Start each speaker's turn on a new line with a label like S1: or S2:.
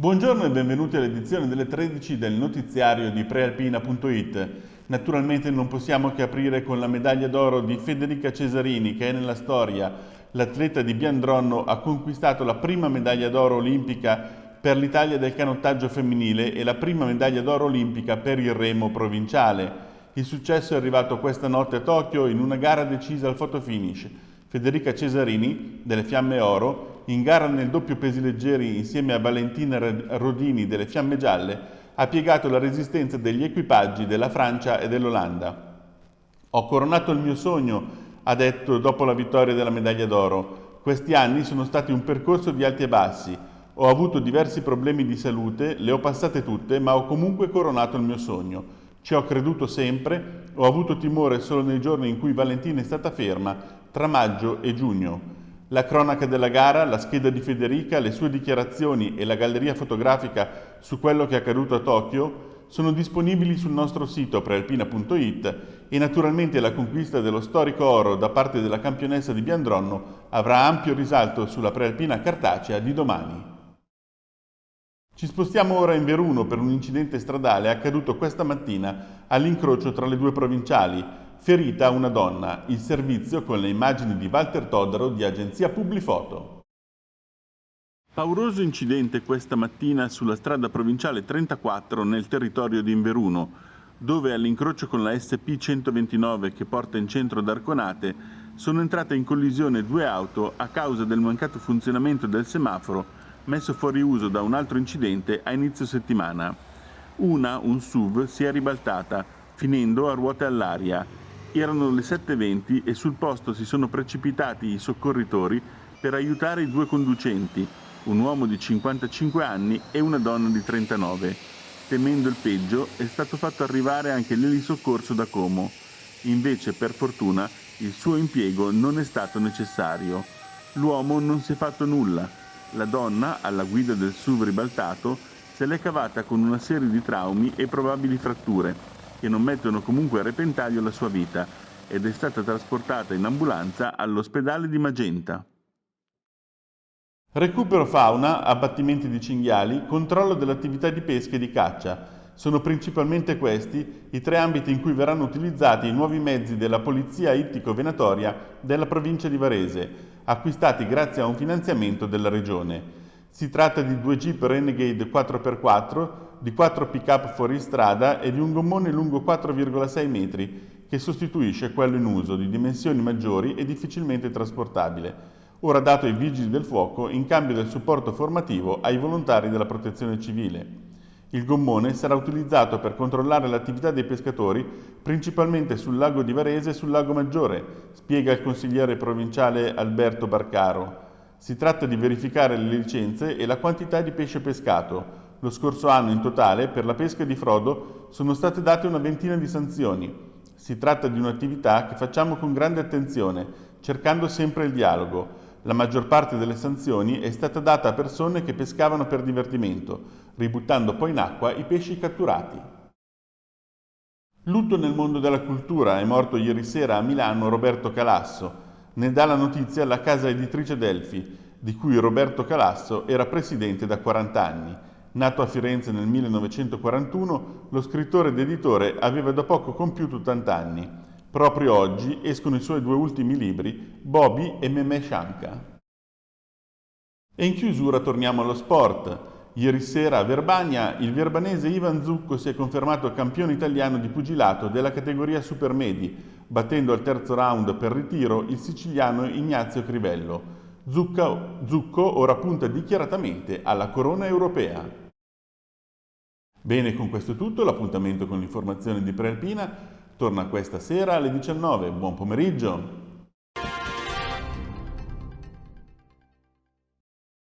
S1: Buongiorno e benvenuti all'edizione delle 13 del notiziario di prealpina.it. Naturalmente non possiamo che aprire con la medaglia d'oro di Federica Cesarini, che è nella storia. L'atleta di Biandronno ha conquistato la prima medaglia d'oro olimpica per l'Italia del canottaggio femminile e la prima medaglia d'oro olimpica per il remo provinciale. Il successo è arrivato questa notte a Tokyo in una gara decisa al fotofinish. Federica Cesarini, delle Fiamme Oro, in gara nel doppio pesi leggeri insieme a Valentina Rodini delle Fiamme Gialle, ha piegato la resistenza degli equipaggi della Francia e dell'Olanda. Ho coronato il mio sogno, ha detto dopo la vittoria della medaglia d'oro. Questi anni sono stati un percorso di alti e bassi. Ho avuto diversi problemi di salute, le ho passate tutte, ma ho comunque coronato il mio sogno. Ci ho creduto sempre, ho avuto timore solo nei giorni in cui Valentina è stata ferma, tra maggio e giugno. La cronaca della gara, la scheda di Federica, le sue dichiarazioni e la galleria fotografica su quello che è accaduto a Tokyo sono disponibili sul nostro sito prealpina.it e naturalmente la conquista dello storico oro da parte della campionessa di Biandronno avrà ampio risalto sulla prealpina cartacea di domani. Ci spostiamo ora in Veruno per un incidente stradale accaduto questa mattina all'incrocio tra le due provinciali. Ferita una donna, il servizio con le immagini di Walter Todaro di agenzia Publifoto. Pauroso incidente questa mattina sulla strada provinciale 34 nel territorio di Inveruno, dove all'incrocio con la SP 129 che porta in centro ad Arconate sono entrate in collisione due auto a causa del mancato funzionamento del semaforo messo fuori uso da un altro incidente a inizio settimana. Un SUV, si è ribaltata, finendo a ruote all'aria. Erano le 7:20 e sul posto si sono precipitati i soccorritori per aiutare i due conducenti, un uomo di 55 anni e una donna di 39. Temendo il peggio, è stato fatto arrivare anche l'elisoccorso da Como. Invece, per fortuna, il suo impiego non è stato necessario. L'uomo non si è fatto nulla. La donna, alla guida del SUV ribaltato, se l'è cavata con una serie di traumi e probabili fratture, che non mettono comunque a repentaglio la sua vita, ed è stata trasportata in ambulanza all'ospedale di Magenta. Recupero fauna, abbattimenti di cinghiali, controllo dell'attività di pesca e di caccia. Sono principalmente questi i tre ambiti in cui verranno utilizzati i nuovi mezzi della Polizia Ittico-Venatoria della provincia di Varese, acquistati grazie a un finanziamento della Regione. Si tratta di 2 Jeep Renegade 4x4, di 4 pick-up fuoristrada e di un gommone lungo 4,6 metri, che sostituisce quello in uso, di dimensioni maggiori e difficilmente trasportabile, ora dato ai vigili del fuoco in cambio del supporto formativo ai volontari della protezione civile. Il gommone sarà utilizzato per controllare l'attività dei pescatori, principalmente sul lago di Varese e sul lago Maggiore, spiega il consigliere provinciale Alberto Barcaro. Si tratta di verificare le licenze e la quantità di pesce pescato. Lo scorso anno in totale per la pesca di frodo sono state date una ventina di sanzioni. Si tratta di un'attività che facciamo con grande attenzione, cercando sempre il dialogo. La maggior parte delle sanzioni è stata data a persone che pescavano per divertimento, ributtando poi in acqua i pesci catturati. Lutto nel mondo della cultura, è morto ieri sera a Milano Roberto Calasso. Ne dà la notizia la casa editrice Delfi, di cui Roberto Calasso era presidente da 40 anni. Nato a Firenze nel 1941, lo scrittore ed editore aveva da poco compiuto 80 anni. Proprio oggi escono i suoi 2 ultimi libri, Bobby e Memè Shanka. E in chiusura torniamo allo sport. Ieri sera a Verbania il verbanese Ivan Zucco si è confermato campione italiano di pugilato della categoria supermedi, battendo al terzo round per ritiro il siciliano Ignazio Crivello. Zucco ora punta dichiaratamente alla corona europea. Bene, con questo è tutto, l'appuntamento con l'informazione di Prealpina torna questa sera alle 19. Buon pomeriggio!